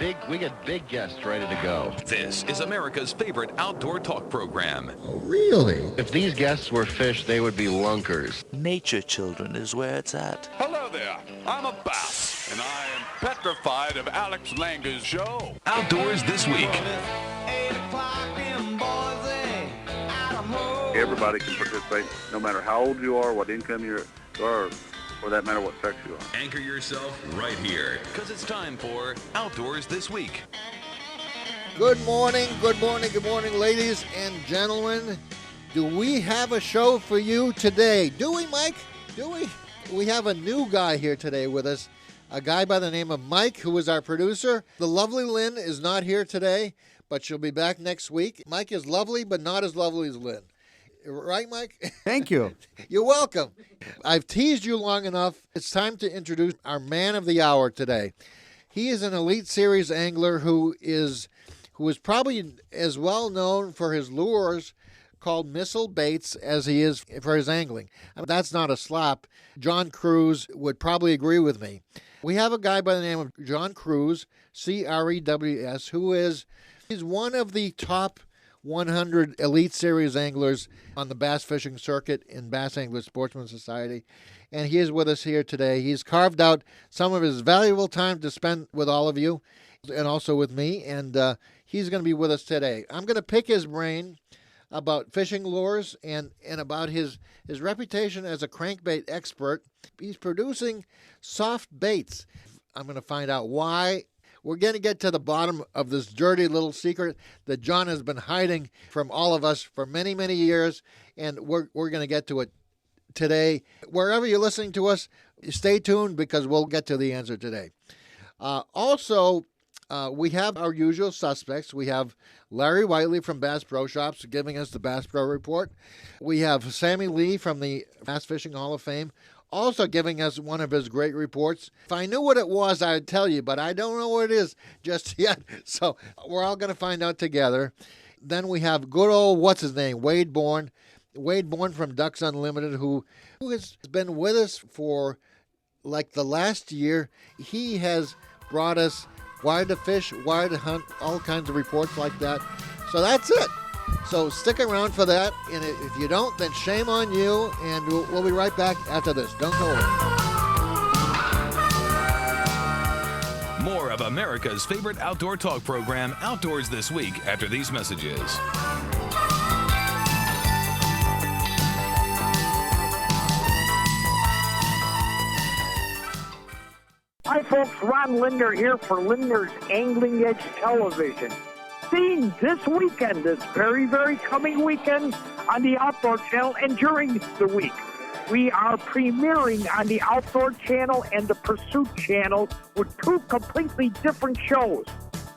got big guests ready to go. This is America's favorite outdoor talk program. Oh, really? If these guests were fish, they would be lunkers. Nature, children, is where it's at. Hello there. I'm a bass, and I am petrified of Alex Langer's show. Outdoors This Week. Everybody can participate, no matter how old you are, what income you are, or for that matter, what sex you are. Anchor yourself right here, because it's time for Outdoors This Week. Good morning, ladies and gentlemen. Do we have a show for you today? Do we, Mike? Do we? We have a new guy here today with us, a guy by the name of Mike, who is our producer. The lovely Lynn is not here today, but she'll be back next week. Mike is lovely, but not as lovely as Lynn. Right, Mike? Thank you. You're welcome. I've teased you long enough. It's time to introduce our man of the hour today. He is an Elite Series angler who is probably as well known for his lures called missile baits as he is for his angling. That's not a slap. John Crews would probably agree with me. We have a guy by the name of John Crews, C-R-E-W-S, he's one of the top 100 Elite Series anglers on the bass fishing circuit in Bass Angler Sportsman Society, and he is with us here today. He's carved out some of his valuable time to spend with all of you and also with me, and he's going to be with us today. I'm going to pick his brain about fishing lures and about his reputation as a crankbait expert. He's producing soft baits. I'm going to find out why. We're going to get to the bottom of this dirty little secret that John has been hiding from all of us for many, many years, and we're going to get to it today. Wherever you're listening to us, stay tuned because we'll get to the answer today. Also, we have our usual suspects. We have Larry Whiteley from Bass Pro Shops giving us the Bass Pro Report. We have Sammy Lee from the Bass Fishing Hall of Fame also giving us one of his great reports. If I knew what it was, I'd tell you, but I don't know what it is just yet. So we're all going to find out together. Then we have good old, what's his name, Wade Bourne. Wade Bourne from Ducks Unlimited, who has been with us for like the last year. He has brought us where to fish, where to hunt, all kinds of reports like that. So that's it. So stick around for that, and if you don't, then shame on you, and we'll be right back after this. Don't go away. More of America's favorite outdoor talk program, Outdoors This Week, after these messages. Hi, folks. Ron Linder here for Linder's Angling Edge Television. Seen this weekend, this very, very coming weekend on the Outdoor Channel and during the week. We are premiering on the Outdoor Channel and the Pursuit Channel with two completely different shows.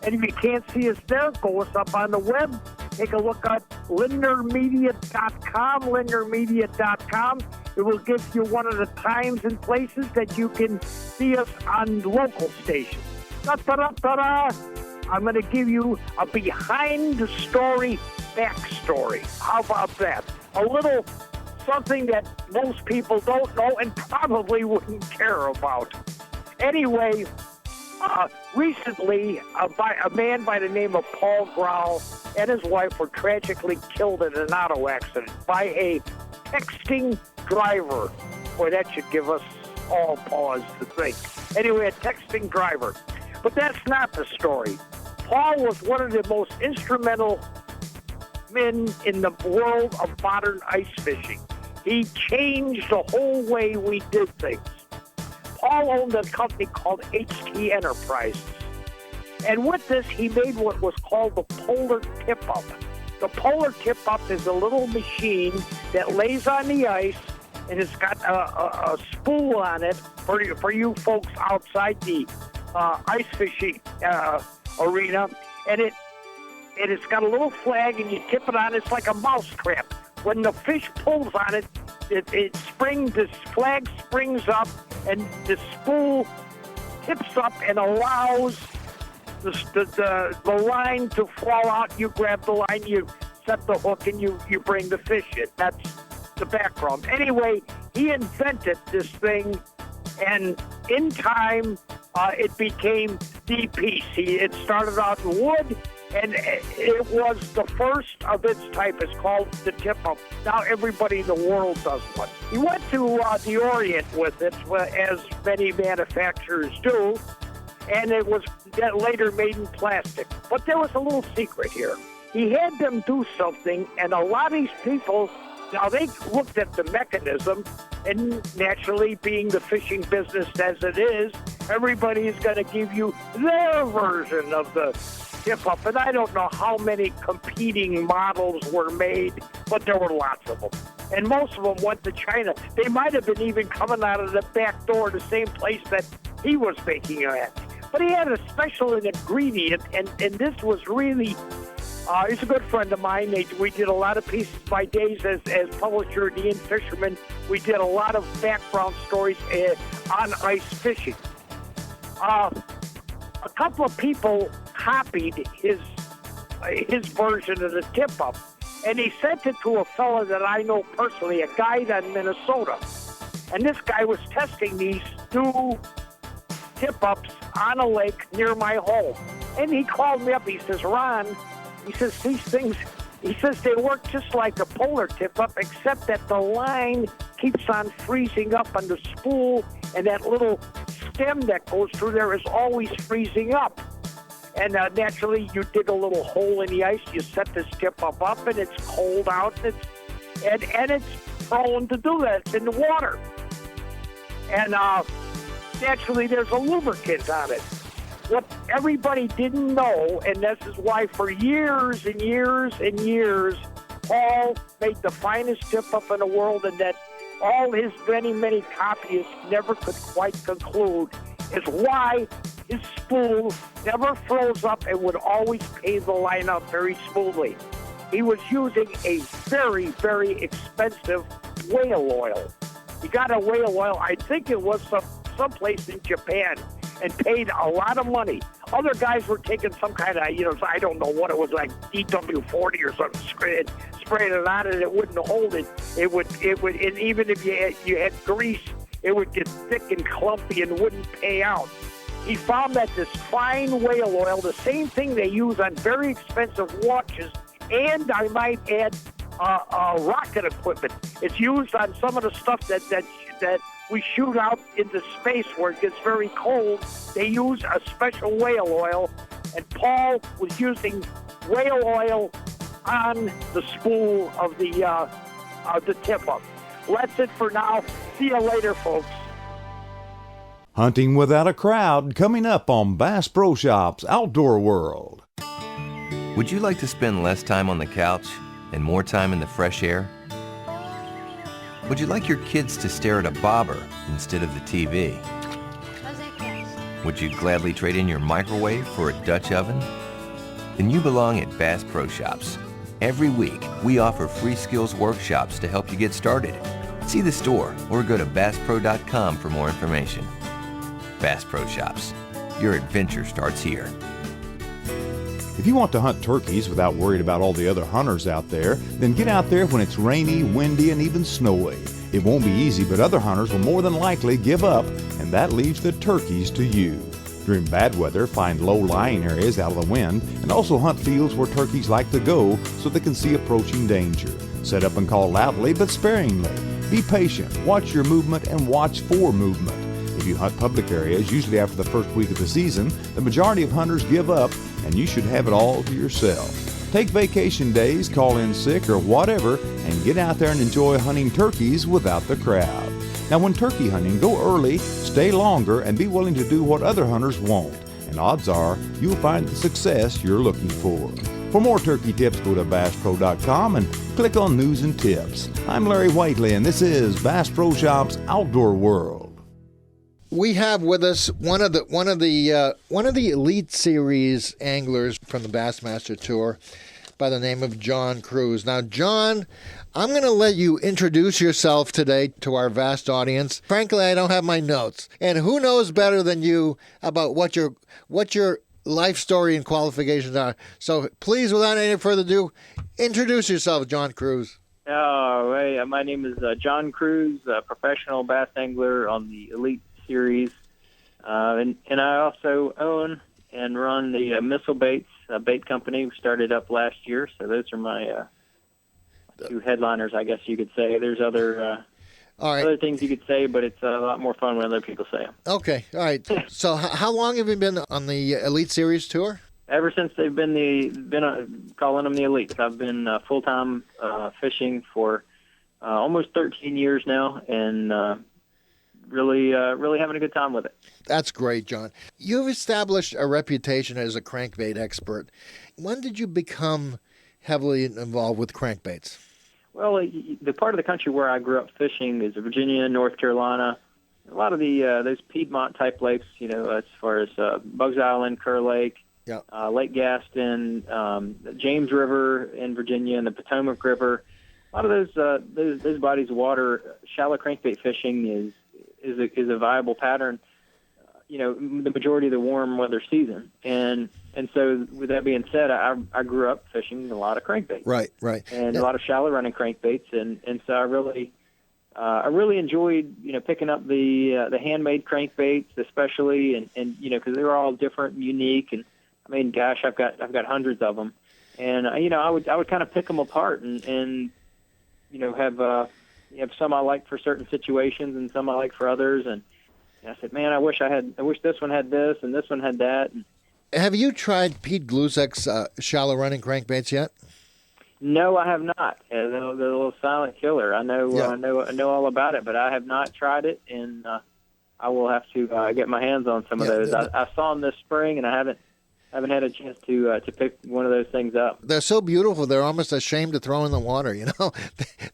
And if you can't see us there, go us up on the web. Take a look at lindermedia.com, lindermedia.com. It will give you one of the times and places that you can see us on local stations. Da-da-da-da-da. I'm going to give you a behind-the-story backstory. How about that? A little something that most people don't know and probably wouldn't care about. Anyway, recently, a man by the name of Paul Grau and his wife were tragically killed in an auto accident by a texting driver. Boy, that should give us all pause to think. Anyway, a texting driver. But that's not the story. Paul was one of the most instrumental men in the world of modern ice fishing. He changed the whole way we did things. Paul owned a company called HT Enterprises. And with this, he made what was called the Polar Tip-Up. The Polar Tip-Up is a little machine that lays on the ice, and it's got a spool on it for you folks outside the ice fishing arena, and it's got a little flag, and you tip it on. It's like a mouse trap. When the fish pulls on it, this flag springs up, and the spool tips up and allows the line to fall out. You grab the line, you set the hook, and you bring the fish in. That's the background. Anyway, he invented this thing, and in time, it became the piece. It started out in wood, and it was the first of its type. It's called the tip-up. Now everybody in the world does one. He went to the Orient with it, as many manufacturers do, and it was later made in plastic. But there was a little secret here. He had them do something, and a lot of these people, now they looked at the mechanism, and naturally, being the fishing business as it is, everybody's going to give you their version of the tip-up. And I don't know how many competing models were made, but there were lots of them. And most of them went to China. They might have been even coming out of the back door, the same place that he was making it at. But he had a special ingredient, and this was really... he's a good friend of mine. We did a lot of pieces by days as publisher of Ian Fisherman. We did a lot of background stories on ice fishing. A couple of people copied his version of the tip-up, and he sent it to a fellow that I know personally, a guide in Minnesota. And this guy was testing these new tip-ups on a lake near my home. And he called me up. He says, Ron, he says, these things, he says, they work just like a polar tip-up, except that the line keeps on freezing up on the spool, and that little stem that goes through there is always freezing up. And naturally, you dig a little hole in the ice, you set this tip-up up, and it's cold out, and it's prone to do that. It's in the water. And naturally, there's a lubricant on it. What everybody didn't know, and this is why for years and years and years, Paul made the finest tip-up in the world, and that all his many, many copyists never could quite conclude, is why his spool never froze up and would always pay the line out very smoothly. He was using a very, very expensive whale oil. He got a whale oil, I think it was someplace in Japan, and paid a lot of money. Other guys were taking some kind of, I don't know what it was, like DW40 or something, spraying it on and it wouldn't hold it. It would, and even if you had grease, it would get thick and clumpy and wouldn't pay out. He found that this fine whale oil, the same thing they use on very expensive watches, and I might add rocket equipment. It's used on some of the stuff that we shoot out into space where it gets very cold. They use a special whale oil, and Paul was using whale oil on the spool of the tip-up. That's it for now. See you later, folks. Hunting without a crowd coming up on Bass Pro Shops Outdoor World. Would you like to spend less time on the couch and more time in the fresh air? Would you like your kids to stare at a bobber instead of the TV? Would you gladly trade in your microwave for a Dutch oven? Then you belong at Bass Pro Shops. Every week, we offer free skills workshops to help you get started. See the store or go to BassPro.com for more information. Bass Pro Shops. Your adventure starts here. If you want to hunt turkeys without worried about all the other hunters out there, then get out there when it's rainy, windy, and even snowy. It won't be easy, but other hunters will more than likely give up, and that leaves the turkeys to you. During bad weather, find low-lying areas out of the wind, and also hunt fields where turkeys like to go so they can see approaching danger. Set up and call loudly but sparingly. Be patient, watch your movement, and watch for movement. If you hunt public areas, usually after the first week of the season, the majority of hunters give up, and you should have it all to yourself. Take vacation days, call in sick, or whatever, and get out there and enjoy hunting turkeys without the crowd. Now, when turkey hunting, go early, stay longer, and be willing to do what other hunters won't. And odds are, you'll find the success you're looking for. For more turkey tips, go to BassPro.com and click on News and Tips. I'm Larry Whiteley, and this is Bass Pro Shops Outdoor World. We have with us one of the Elite Series anglers from the Bassmaster Tour by the name of John Cruz. Now, John, I'm going to let you introduce yourself today to our vast audience. Frankly, I don't have my notes, and who knows better than you about what your life story and qualifications are. So, please, without any further ado, introduce yourself, John Cruz. All right, my name is John Cruz, a professional bass angler on the Elite Series. And I also own and run the Missile Baits bait company. We started up last year, so those are my two headliners, I guess you could say. There's other other things you could say, but it's a lot more fun when other people say them. Okay, all right. So how long have you been on the Elite Series tour? Ever since they've been calling them the Elites. I've been full-time fishing for almost 13 years now, and really having a good time with it. That's great, John. You've established a reputation as a crankbait expert. When did you become heavily involved with crankbaits? Well, the part of the country where I grew up fishing is Virginia, North Carolina. A lot of those Piedmont-type lakes, as far as Bugs Island, Kerr Lake, Lake Gaston, the James River in Virginia, and the Potomac River. A lot of those bodies of water, shallow crankbait fishing is a viable pattern, the majority of the warm weather season. And so with that being said, I grew up fishing a lot of crankbaits. Right. And a lot of shallow running crankbaits. And so I really enjoyed, picking up the handmade crankbaits, especially, and because they were all different and unique. And I mean, gosh, I've got hundreds of them. And, I would kind of pick them apart and have some I like for certain situations and some I like for others. And I said, man, I wish this one had this and this one had that. And have you tried Pete Glusak's shallow running crankbaits yet? No, I have not. The little silent killer. I know all about it, but I have not tried it, and I will have to get my hands on some of those. I saw them this spring, and I haven't had a chance to pick one of those things up. They're so beautiful; they're almost ashamed to throw in the water.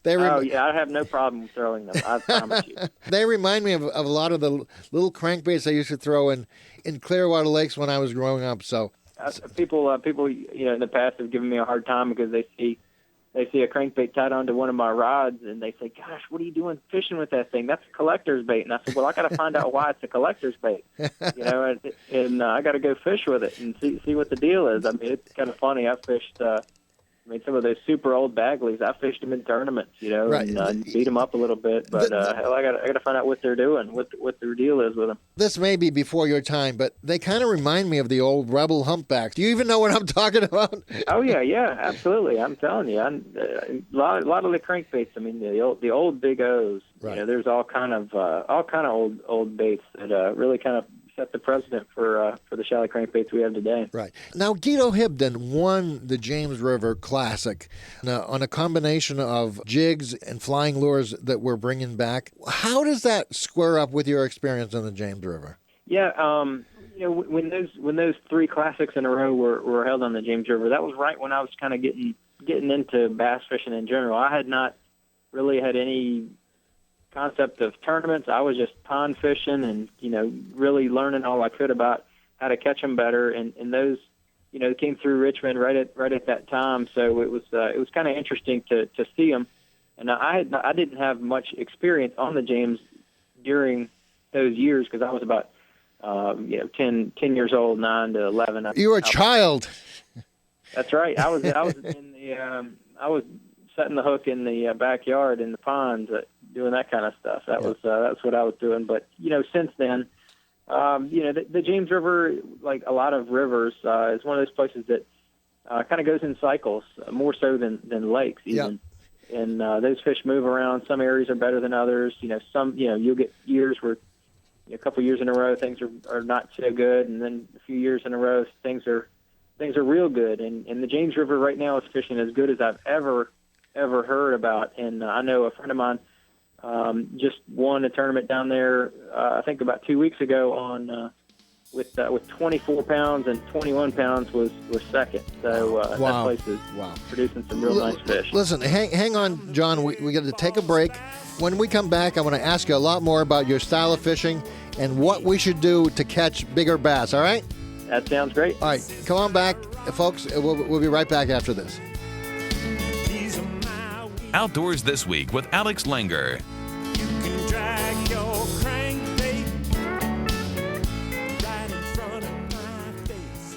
I have no problem throwing them. I promise you. They remind me of a lot of the little crankbaits I used to throw in Clearwater Lakes when I was growing up. So people, in the past have given me a hard time because they see a crankbait tied onto one of my rods, and they say, "Gosh, what are you doing fishing with that thing? That's a collector's bait." And I said, "Well, I got to find out why it's a collector's bait, and I got to go fish with it and see what the deal is." I mean, it's kind of funny. I fished, some of those super old Bagleys. I fished them in tournaments, and beat them up a little bit. But I got to find out what they're doing, what their deal is with them. This may be before your time, but they kind of remind me of the old Rebel humpbacks. Do you even know what I'm talking about? Oh yeah, absolutely. I'm telling you, a lot of the crankbaits. I mean, the old Big O's. Right. There's all kind of old baits that really kind of set the precedent for the shallow crankbaits we have today. Right. Now, Guido Hibdon won the James River Classic on a combination of jigs and flying lures that we're bringing back. How does that square up with your experience on the James River? Yeah, when those three classics in a row were held on the James River, that was right when I was kind of getting into bass fishing in general. I had not really had any concept of tournaments. I was just pond fishing and, really learning all I could about how to catch them better. And those, came through Richmond right at that time. So it was kind of interesting to see them. And I didn't have much experience on the James during those years because I was about, 10 years old, 9 to 11. You were a child. That's right. I was I was setting the hook in the backyard in the ponds, doing that kind of stuff. That's what I was doing. But since then, the James River, like a lot of rivers, is one of those places that kind of goes in cycles, more so than lakes even. Yeah. And those fish move around. Some areas are better than others. Some you'll get years where a couple years in a row things are not so good, and then a few years in a row things are real good. And the James River right now is fishing as good as I've ever heard about. And I know a friend of mine just won a tournament down there, I think about 2 weeks ago on with 24 pounds, and 21 pounds was second. So wow. That place is producing some real nice fish. Listen, hang on, John. We got to take a break. When we come back, I want to ask you a lot more about your style of fishing and what we should do to catch bigger bass, all right? That sounds great. All right, come on back, folks. We'll be right back after this. Outdoors This Week with Alex Langer. You can drag your crankbait right in front of my face.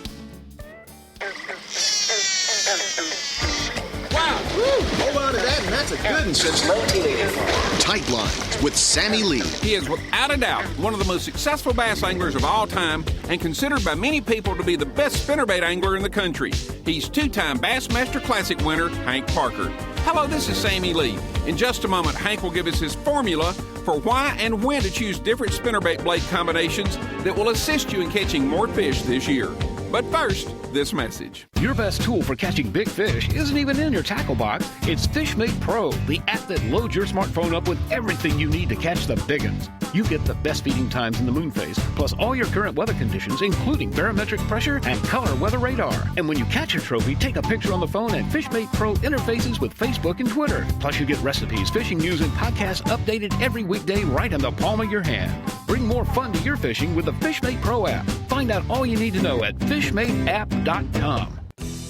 Wow! Woo! Hold on to that That's a good one since 1984. Tight Lines with Sammy Lee. He is without a doubt one of the most successful bass anglers of all time and considered by many people to be the best spinnerbait angler in the country. He's two-time Bassmaster Classic winner, Hank Parker. Hello, this is Sammy Lee. In just a moment, Hank will give us his formula for why and when to choose different spinnerbait blade combinations that will assist you in catching more fish this year. But first, this message. Your best tool for catching big fish isn't even in your tackle box. It's FishMate Pro, the app that loads your smartphone up with everything you need to catch the big ones. You get the best feeding times in the moon phase, plus all your current weather conditions, including barometric pressure and color weather radar. And when you catch your trophy, take a picture on the phone, and FishMate Pro interfaces with Facebook and Twitter. Plus, you get recipes, fishing news, and podcasts updated every weekday right in the palm of your hand. Bring more fun to your fishing with the FishMate Pro app. Find out all you need to know at fishmateapp.com.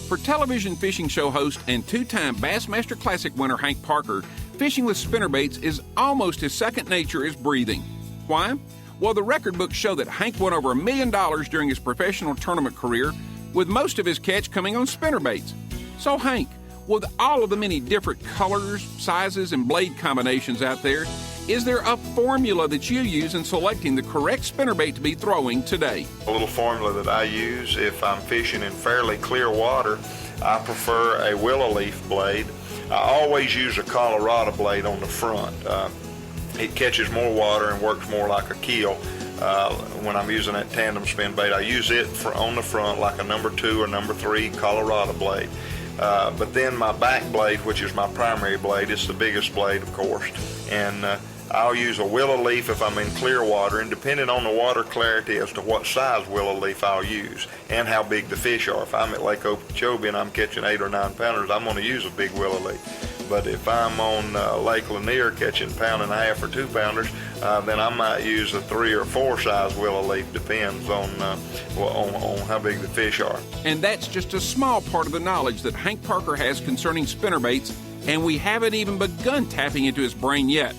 For television fishing show host and two-time Bassmaster Classic winner Hank Parker, fishing with spinnerbaits is almost as second nature as breathing. Why? Well, the record books show that Hank won over $1 million during his professional tournament career, with most of his catch coming on spinnerbaits. So Hank, with all of the many different colors, sizes, and blade combinations out there, is there a formula that you use in selecting the correct spinnerbait to be throwing today? A little formula that I use if I'm fishing in fairly clear water, I prefer a willow leaf blade. I always use a Colorado blade on the front. It catches more water and works more like a keel. When I'm using that tandem spin bait, I use it on the front like a number 2 or number 3 Colorado blade. But then my back blade, which is my primary blade, it's the biggest blade, of course, and I'll use a willow leaf if I'm in clear water, and depending on the water clarity as to what size willow leaf I'll use and how big the fish are. If I'm at Lake Okeechobee and I'm catching 8 or 9 pounders, I'm going to use a big willow leaf. But if I'm on Lake Lanier catching 1.5 or 2 pounders, then I might use a 3 or 4 size willow leaf, depends on how big the fish are. And that's just a small part of the knowledge that Hank Parker has concerning spinnerbaits, and we haven't even begun tapping into his brain yet,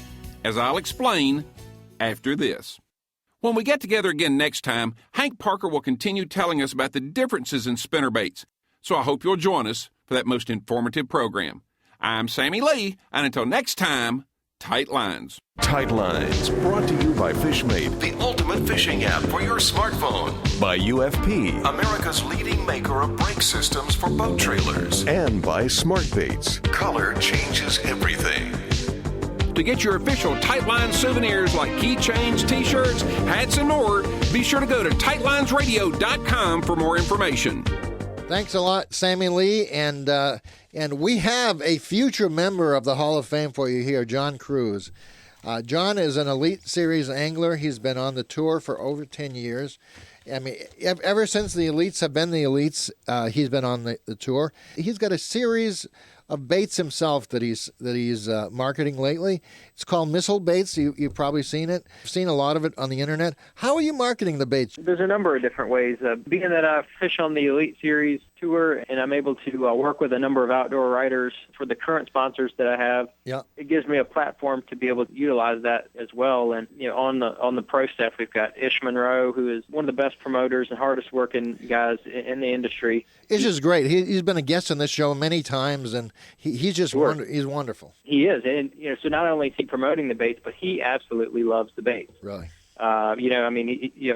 as I'll explain after this. When we get together again next time, Hank Parker will continue telling us about the differences in spinnerbaits. So I hope you'll join us for that most informative program. I'm Sammy Lee, and until next time, Tight Lines. Tight Lines, brought to you by FishMate, the ultimate fishing app for your smartphone. By UFP, America's leading maker of brake systems for boat trailers. And by SmartBaits, color changes everything. To get your official Tight Lines souvenirs like keychains, t-shirts, hats, and more, be sure to go to tightlinesradio.com for more information. Thanks a lot, Sammy Lee, and we have a future member of the Hall of Fame for you here, John Cruz. John is an Elite Series angler. He's been on the tour for over 10 years. I mean, ever since the Elites have been the Elites, he's been on the tour. He's got a series of baits himself that he's marketing lately. It's called Missile Baits. You've probably seen it. I've seen a lot of it on the internet. How are you marketing the baits? There's a number of different ways. Being that I fish on the Elite Series tour and I'm able to work with a number of outdoor writers for the current sponsors that I have, it gives me a platform to be able to utilize that as well. And on the pro staff, we've got Ish Monroe, who is one of the best promoters and hardest working guys in the industry. Ish is great. He's been a guest on this show many times, and he's just he's wonderful. He is, and so not only is he promoting the baits, but he absolutely loves the baits. Really. A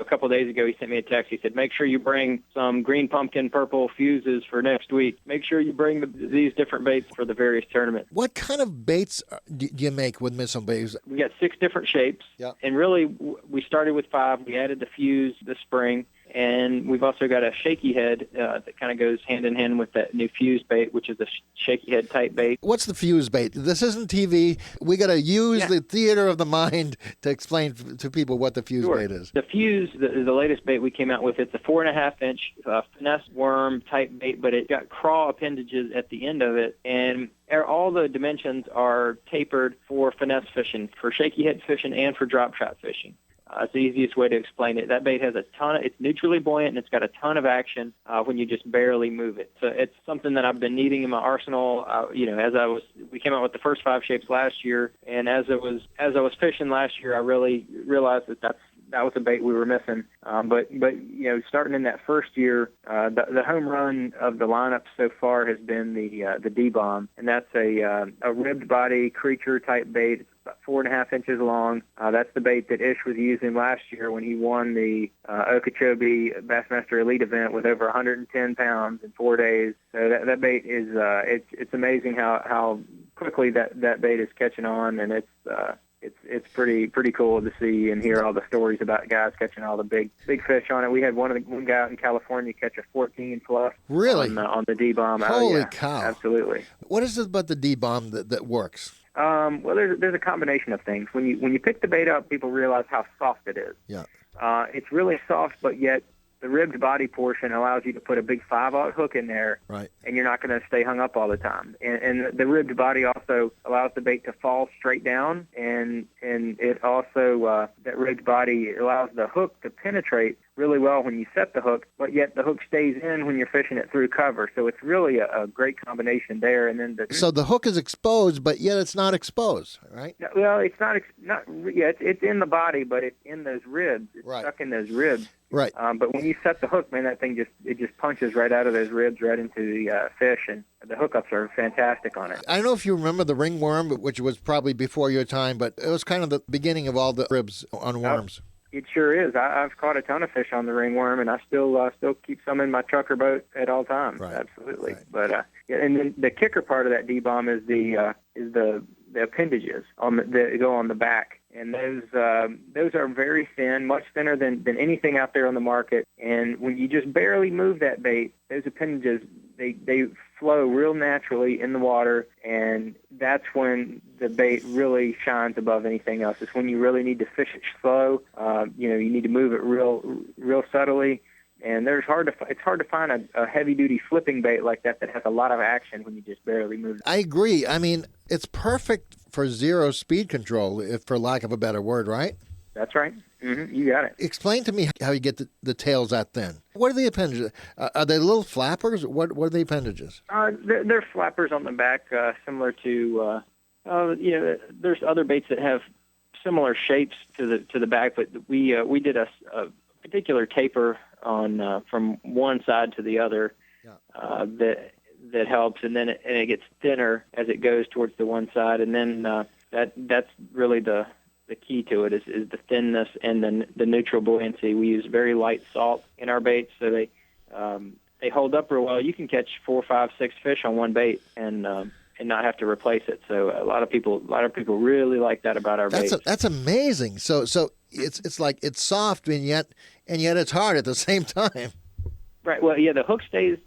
couple of days ago, he sent me a text. He said, make sure you bring some green pumpkin purple fuses for next week. Make sure you bring these different baits for the various tournaments. What kind of baits do you make with Missile Baits? We got 6 different shapes. And really, we started with 5. We added the fuse this spring. And we've also got a shaky head that kind of goes hand in hand with that new fuse bait, which is a shaky head type bait. What's the fuse bait? This isn't TV. We got to use the theater of the mind to explain to people what the fuse bait is. The fuse, the latest bait we came out with, it's a 4.5-inch finesse worm type bait, but it got craw appendages at the end of it, and all the dimensions are tapered for finesse fishing, for shaky head fishing, and for drop shot fishing. It's the easiest way to explain it. That bait has it's neutrally buoyant, and it's got a ton of action when you just barely move it. So it's something that I've been needing in my arsenal. We came out with the first 5 shapes last year, and as I was fishing last year, I really realized that that was a bait we were missing. But starting in that first year, the home run of the lineup so far has been the D-bomb, and that's a ribbed body creature type bait. It's about 4.5 inches long. That's the bait that Ish was using last year when he won the Okeechobee Bassmaster Elite event with over 110 pounds in 4 days. So that bait is it's amazing how quickly that bait is catching on, and it's pretty cool to see and hear all the stories about guys catching all the big fish on it. We had one guy out in California catch a 14 plus. Really? On the D-bomb. Holy cow! Absolutely. What is it about the D-bomb that works? Well, there's a combination of things. When you pick the bait up, people realize how soft it is. Yeah. It's really soft, but yet the ribbed body portion allows you to put a big 5/0 hook in there, right? And you're not going to stay hung up all the time. And the ribbed body also allows the bait to fall straight down, and it also that ribbed body allows the hook to penetrate really well when you set the hook, but yet the hook stays in when you're fishing it through cover. So it's really a great combination there. And then so the hook is exposed, but yet it's not exposed, right? Well, it's not it's in the body, but it's in those ribs. It's stuck in those ribs. Right. But when you set the hook, man, that thing just punches right out of those ribs, right into the fish, and the hookups are fantastic on it. I don't know if you remember the ringworm, which was probably before your time, but it was kind of the beginning of all the ribs on worms. It sure is. I've caught a ton of fish on the ringworm, and I still keep some in my trucker boat at all times. Right. Absolutely. Right. But and then the kicker part of that D-bomb is the appendages that go on the back, and those are very thin, much thinner than anything out there on the market. And when you just barely move that bait, those appendages they flow real naturally in the water, and that's when the bait really shines above anything else. It's when you really need to fish it slow. You need to move it real subtly. And it's hard to find a heavy-duty flipping bait like that has a lot of action when you just barely move it. I agree. I mean, it's perfect for zero speed control, if for lack of a better word, right? That's right. Mm-hmm. You got it. Explain to me how you get the tails that thin. What are the appendages? Are they little flappers? What are the appendages? They're flappers on the back, similar to there's other baits that have similar shapes to the back, but we did a particular taper on from one side to the other that helps, and then it gets thinner as it goes towards the one side, and then that's really the key to it is the thinness and the neutral buoyancy. We use very light salt in our baits, so they hold up real well. You can catch 4, 5, 6 fish on one bait and not have to replace it. So a lot of people really like that about our baits. That's amazing. So it's like it's soft and yet it's hard at the same time. Right. Well, yeah, the hook stays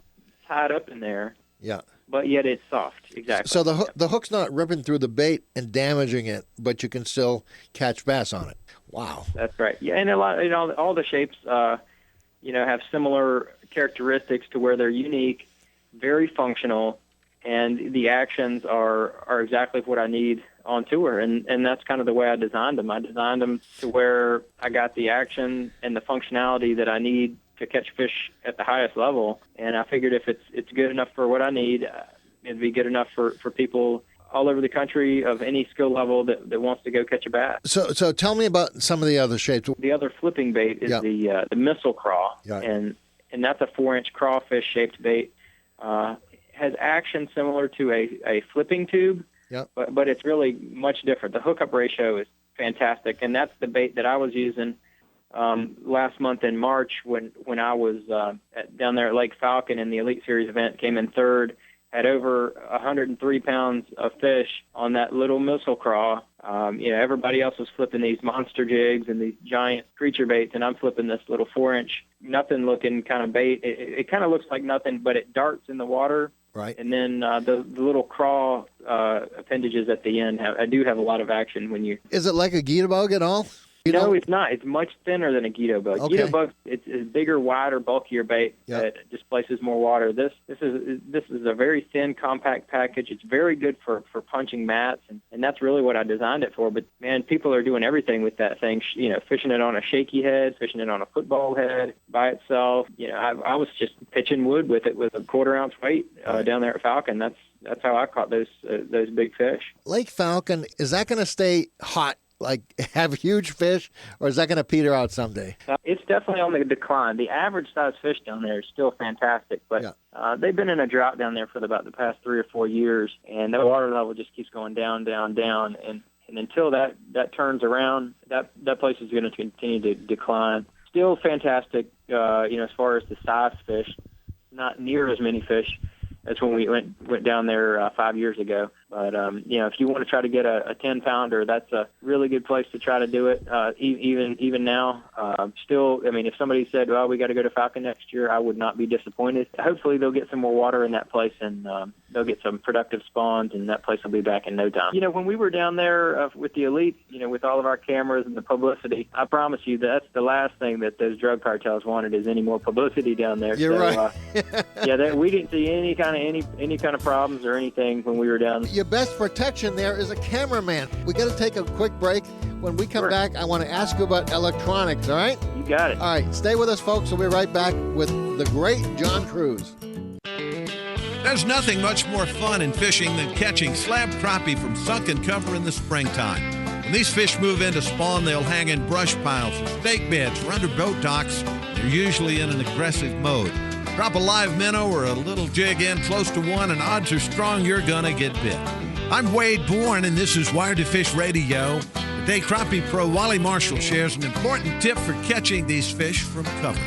tied up in there. Yeah. But yet it's soft. Exactly. So the hook's not ripping through the bait and damaging it, but you can still catch bass on it. Wow. That's right. Yeah, and all the shapes have similar characteristics to where they're unique, very functional, and the actions are exactly what I need on tour, and that's kind of the way I designed them. I designed them to where I got the action and the functionality that I need to catch fish at the highest level, and I figured if it's good enough for what I need, it'd be good enough for people all over the country of any skill level that wants to go catch a bass. So tell me about some of the other shapes. The other flipping bait is the missile craw, and that's a 4-inch crawfish shaped bait. Has action similar to a flipping tube, but it's really much different. The hookup ratio is fantastic, and that's the bait that I was using last month in March when I was down there at Lake Falcon in the Elite Series event, came in third, had over 103 pounds of fish on that little missile craw. Everybody else was flipping these monster jigs and these giant creature baits, and I'm flipping this little 4-inch nothing looking kind of bait. It kind of looks like nothing, but it darts in the water. Right. And then the little craw appendages at the end I do have a lot of action when you. Is it like a Guido bug at all? No, it's not. It's much thinner than a Guido bug. Okay. Guido bug, it's a bigger, wider, bulkier bait that displaces more water. This is a very thin, compact package. It's very good for punching mats, and that's really what I designed it for. But man, people are doing everything with that thing. Fishing it on a shaky head, fishing it on a football head by itself. I was just pitching wood with it with a 1/4 ounce weight down there at Falcon. That's how I caught those big fish. Lake Falcon, is that going to stay hot like have huge fish, or is that going to peter out someday? It's definitely on the decline. The average size fish down there is still fantastic, but they've been in a drought down there for about the past 3 or 4 years, and the water level just keeps going down, down, down, and until that turns around, that place is going to continue to decline. Still fantastic, as far as the size fish. Not near as many fish as when we went down there 5 years ago. But, if you want to try to get a 10-pounder, that's a really good place to try to do it, even now. Still, if somebody said, well, we got to go to Falcon next year, I would not be disappointed. Hopefully they'll get some more water in that place, and they'll get some productive spawns, and that place will be back in no time. When we were down there with the elites, with all of our cameras and the publicity, I promise you that's the last thing that those drug cartels wanted is any more publicity down there. You're right. We didn't see any kind of problems or anything when we were down there. Your best protection there is a cameraman. We got to take a quick break. When we come back, I want to ask you about electronics, all right? You got it. All right, stay with us, folks. We'll be right back with the great John Cruz. There's nothing much more fun in fishing than catching slab crappie from sunken cover in the springtime. When these fish move into spawn, they'll hang in brush piles, stake beds, or under boat docks. They're usually in an aggressive mode. Drop a live minnow or a little jig in close to one, and odds are strong you're gonna get bit. I'm Wade Bourne, and this is Wired to Fish Radio. Today, Crappie Pro Wally Marshall shares an important tip for catching these fish from cover.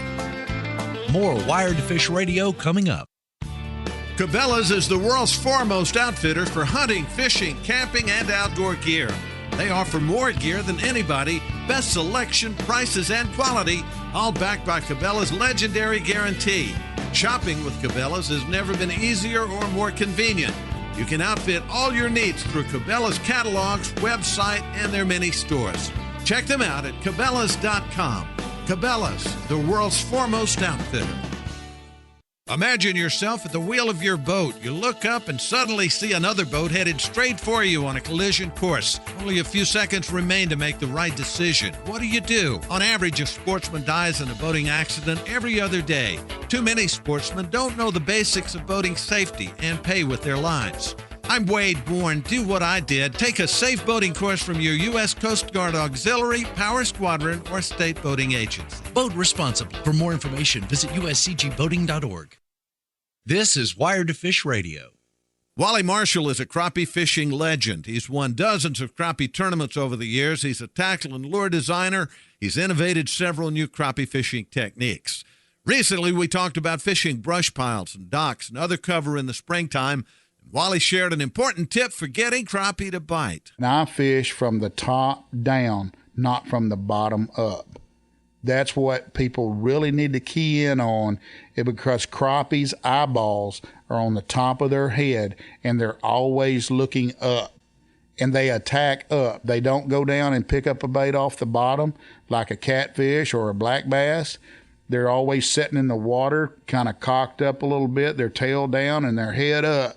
More Wired to Fish Radio coming up. Cabela's is the world's foremost outfitter for hunting, fishing, camping, and outdoor gear. They offer more gear than anybody, best selection, prices, and quality, all backed by Cabela's legendary guarantee. Shopping with Cabela's has never been easier or more convenient. You can outfit all your needs through Cabela's catalogs, website, and their many stores. Check them out at Cabela's.com. Cabela's, the world's foremost outfitter. Imagine yourself at the wheel of your boat. You look up and suddenly see another boat headed straight for you on a collision course. Only a few seconds remain to make the right decision. What do? On average, a sportsman dies in a boating accident every other day. Too many sportsmen don't know the basics of boating safety and pay with their lives. I'm Wade Bourne. Do what I did. Take a safe boating course from your U.S. Coast Guard Auxiliary, Power Squadron, or state boating agency. Boat responsibly. For more information, visit uscgboating.org. This is Wired to Fish Radio. Wally Marshall is a crappie fishing legend. He's won dozens of crappie tournaments over the years. He's a tackle and lure designer. He's innovated several new crappie fishing techniques. Recently, we talked about fishing brush piles and docks and other cover in the springtime. Wally shared an important tip for getting crappie to bite. And I fish from the top down, not from the bottom up. That's what people really need to key in on, because crappie's eyeballs are on the top of their head, and they're always looking up, and they attack up. They don't go down and pick up a bait off the bottom like a catfish or a black bass. They're always sitting in the water, kind of cocked up a little bit, their tail down and their head up,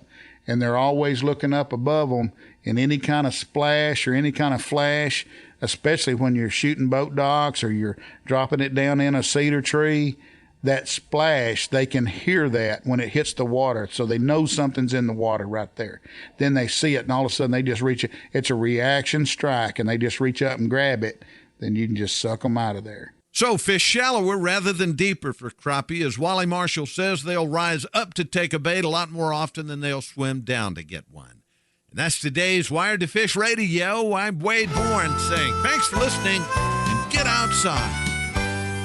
and they're always looking up above them. In any kind of splash or any kind of flash, especially when you're shooting boat docks or you're dropping it down in a cedar tree, that splash, they can hear that when it hits the water, so they know something's in the water right there. Then they see it, and all of a sudden they just reach it. It's a reaction strike, and they just reach up and grab it. Then you can just suck them out of there. So fish shallower rather than deeper for crappie. As Wally Marshall says, they'll rise up to take a bait a lot more often than they'll swim down to get one. And that's today's Wired to Fish Radio. I'm Wade Bourne saying thanks for listening and get outside.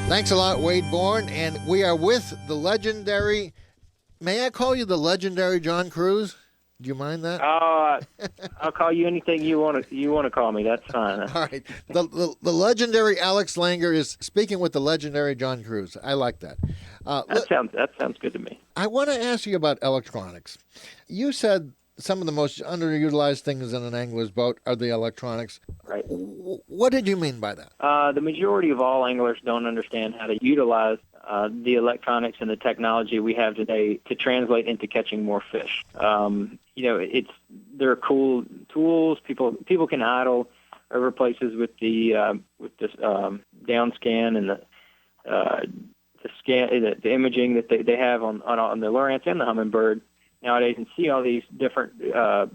Thanks a lot, Wade Bourne. And we are with the legendary, may I call you the legendary John Cruz? Do you mind that? I'll call you anything you want to call me. That's fine. All right. The legendary Alex Langer is speaking with the legendary John Cruz. I like that. That sounds good to me. I want to ask you about electronics. You said some of the most underutilized things in an angler's boat are the electronics. Right. What did you mean by that? The majority of all anglers don't understand how to utilize the electronics and the technology we have today to translate into catching more fish. They're cool tools. People can idle over places with the down scan and the imaging that they have on the lure-ants and the hummingbird nowadays, and see all these different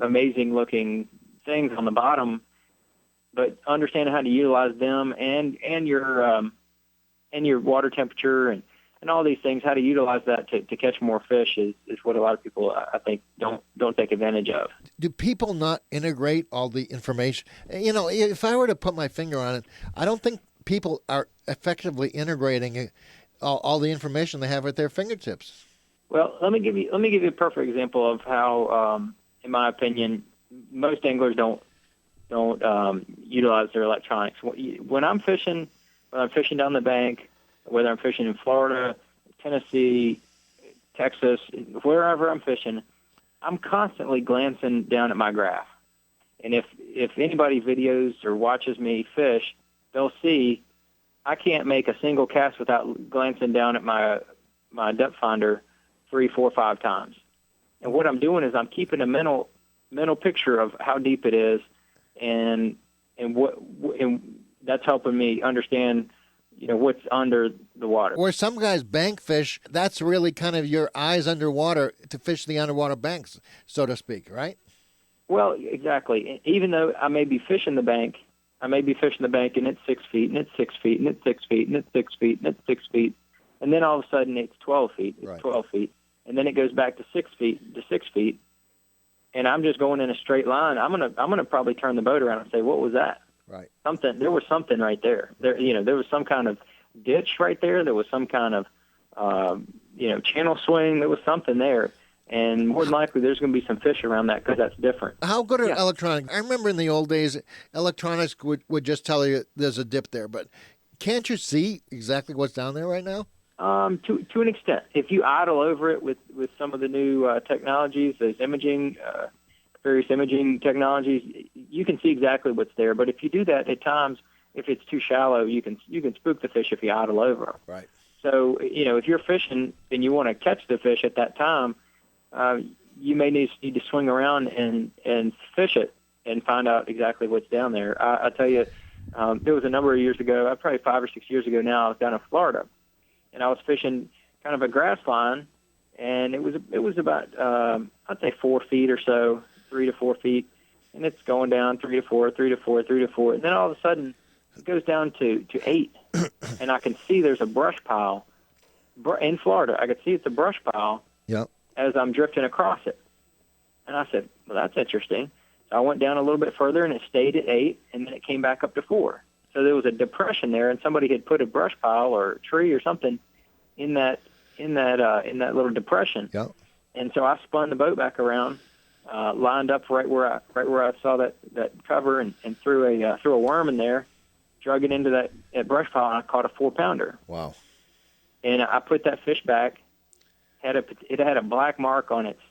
amazing looking things on the bottom but understanding how to utilize them and your water temperature and all these things, how to utilize that to catch more fish is what a lot of people, I think, don't take advantage of. Do people not integrate all the information? You know, if I were to put my finger on it, I don't think people are effectively integrating all the information they have at their fingertips. Well, let me give you a perfect example of how, in my opinion, most anglers don't utilize their electronics. When I'm fishing down the bank, whether I'm fishing in Florida, Tennessee, Texas, wherever I'm fishing, I'm constantly glancing down at my graph. And if anybody videos or watches me fish, they'll see I can't make a single cast without glancing down at my depth finder 3, 4, 5 times. And what I'm doing is I'm keeping a mental picture of how deep it is, and that's helping me understand, you know, what's under the water. Where some guys bank fish, that's really kind of your eyes underwater to fish the underwater banks, so to speak, right? Well, exactly. Even though I may be fishing the bank, and it's 6 feet, and it's 6 feet, and it's 6 feet, and it's 6 feet, and it's 6 feet, and then all of a sudden it's 12 feet, it's 12 feet, and then it goes back to 6 feet, and I'm just going in a straight line. I'm gonna probably turn the boat around and say, what was that? Right. There was something right there. There was some kind of ditch right there. There was some kind of, channel swing. There was something there. And more than likely, there's going to be some fish around that because that's different. How good are electronics? I remember in the old days, electronics would just tell you there's a dip there. But can't you see exactly what's down there right now? To an extent. If you idle over it with some of the new technologies, those various imaging technologies, you can see exactly what's there. But if you do that at times, if it's too shallow, you can spook the fish if you idle over. Right. So, if you're fishing and you want to catch the fish at that time, you may need to swing around and fish it and find out exactly what's down there. I tell you, there was a number of years ago, probably 5 or 6 years ago now, I was down in Florida, and I was fishing kind of a grass line, and it was about I'd say 4 feet or so, 3 to 4 feet, and it's going down 3 to 4, 3 to 4, 3 to 4, and then all of a sudden it goes down to 8, and I can see there's a brush pile in Florida. I could see it's a brush pile. Yep. As I'm drifting across it. And I said, well, that's interesting. So I went down a little bit further, and it stayed at 8, and then it came back up to 4. So there was a depression there, and somebody had put a brush pile or a tree or something in that little depression. Yep. And so I spun the boat back around, lined up right where I saw that cover, and threw a worm in there, drug it into that brush pile, and I caught a 4-pounder. Wow. And I put that fish back. It had a black mark on its,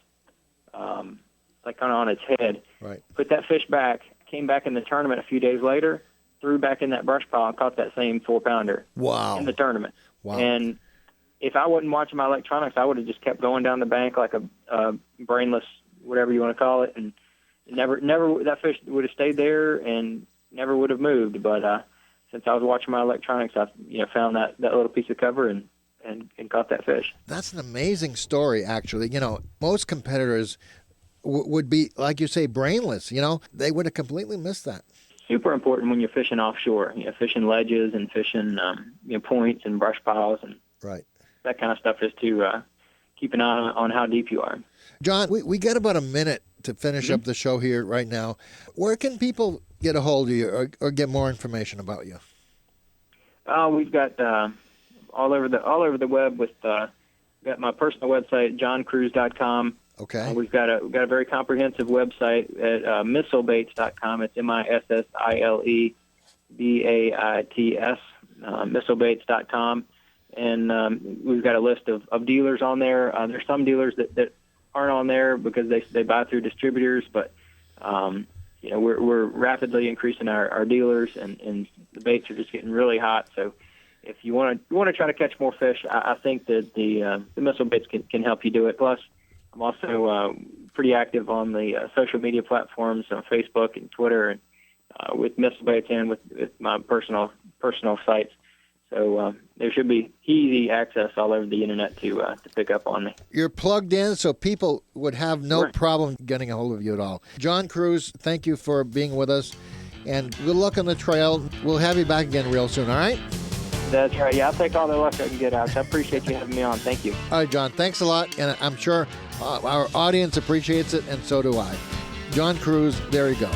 on its head. Right. Put that fish back. Came back in the tournament a few days later. Threw back in that brush pile and caught that same 4-pounder. Wow. In the tournament. Wow. And if I wasn't watching my electronics, I would have just kept going down the bank like a brainless, whatever you want to call it, and never that fish would have stayed there and never would have moved. But since I was watching my electronics, I found that little piece of cover and caught that fish. That's an amazing story, actually. Most competitors would be, like you say, brainless. They would have completely missed that. Super important when you're fishing offshore. Fishing ledges and fishing points and brush piles and right. That kind of stuff is to keep an eye on how deep you are. John, we got about a minute to finish up the show here right now. Where can people get a hold of you or get more information about you? We've got all over the web with got my personal website, johncruise.com. Okay. We've got a very comprehensive website at missilebaits.com. It's MISSILEBAITS, missilebaits.com. And we've got a list of dealers on there. There's some dealers that aren't on there because they buy through distributors, but we're rapidly increasing our dealers, and the baits are just getting really hot. So if you want to try to catch more fish, I think that the missile baits can help you do it. Plus, I'm also pretty active on the social media platforms on Facebook and Twitter, and with missile baits and with my personal sites. So there should be easy access all over the internet to pick up on me. You're plugged in, so people would have no problem getting a hold of you at all. John Cruise, thank you for being with us. And good luck on the trail. We'll have you back again real soon, all right? That's right. Yeah, I'll take all the luck I can get out. So I appreciate you having me on. Thank you. All right, John, thanks a lot. And I'm sure our audience appreciates it, and so do I. John Cruz, there he goes.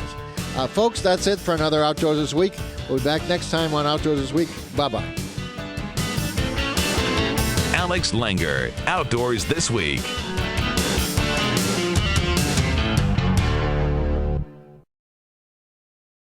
Folks, that's it for another Outdoors This Week. We'll be back next time on Outdoors This Week. Bye-bye. Alex Langer, Outdoors This Week.